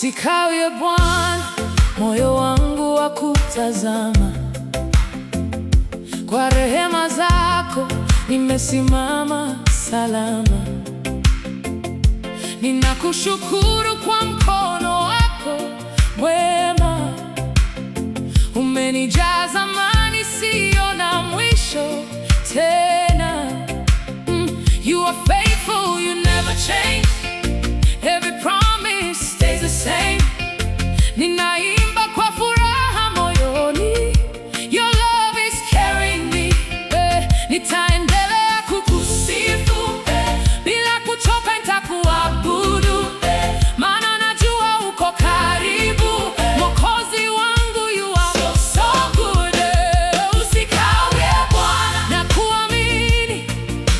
Usikawie Bwana, moyo wangu wa kutazama. Kwa rehema zako nimesimama salama. Ninakushukuru kwa mkono wako wema. Umenijaza amani isiyo na mwisho tena. You are faithful, you never change. Every promise stays the same. Ninaimba kwa furaha moyoni. Your love is carrying me. Nitaendelea kukusifu. Bila kuchoka nitakuabudu. Maana najua uko karibu. Mwokozi wangu, you are so good. Usikawie Bwana, na kuamini.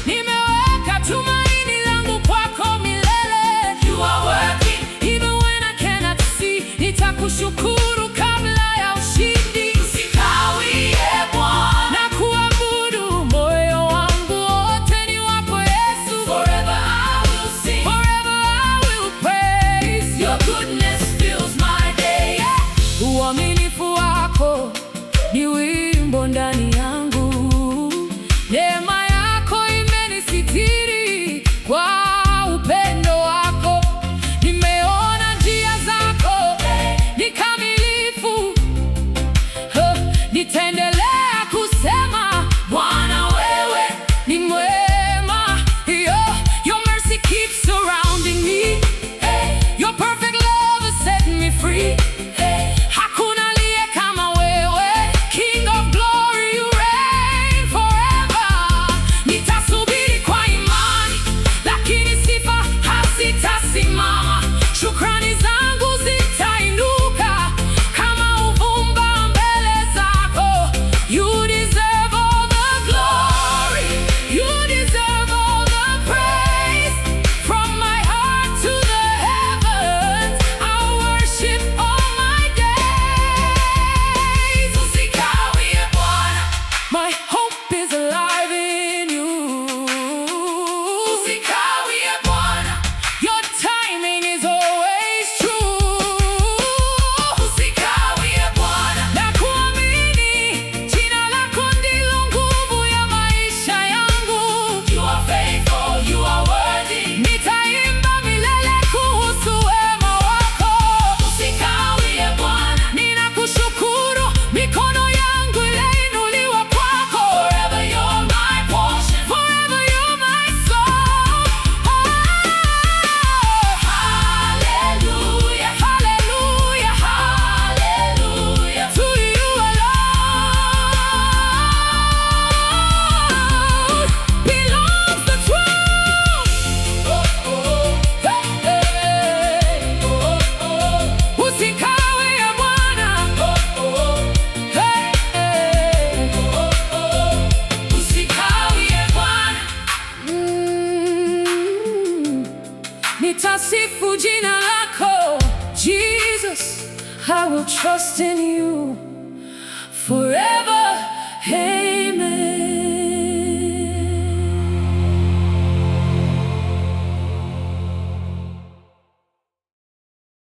Nimeweka tumaini langu kwako milele. You are working even when I cannot see. Nitakushukuru kabla ya ushindi. Usikawie Bwana, na kuabudu. Moyo wangu wote ni wako Yesu. Forever I will sing. Forever I will praise. Your goodness fills my day. Uaminifu wako ni wimbo ndani yangu. Neema yako imenisitiri kwa upendo wako. Nimeona njia zako ni kamilifu. Nitaendelea kusema Bwana, wewe ni mwema. Your mercy keeps surrounding me. Your perfect love has set me free. Hakuna aliye kama wewe. King of glory, you reign forever. Nitasubiri kwa imani, lakini sifa hazitasimama. Shukrani zangu zitainuka kama uvumba mbele zako. You deserve all the glory. You deserve all the praise. From my heart to the heavens, I'll worship all my days. Usikawie Bwana, my hope is alive in you. Usikawie Bwana, your timing is always true. Usikawie Bwana, na kuamini. Jina lako ndilo nguvu ya maisha yangu. You are faithful, you are worthy. Nitaimba milele kuhusu wema wako. Usikawie Bwana, ninakushukuru. Mikono yangu imeinuliwa kwako. Forever you're my portion. Forever you're my song. Hallelujah, hallelujah, hallelujah. To you alone belongs the truth. Usikawie Bwana. Usikawie Bwana. Nitasifu jina lako Jesus. I will trust in you forever.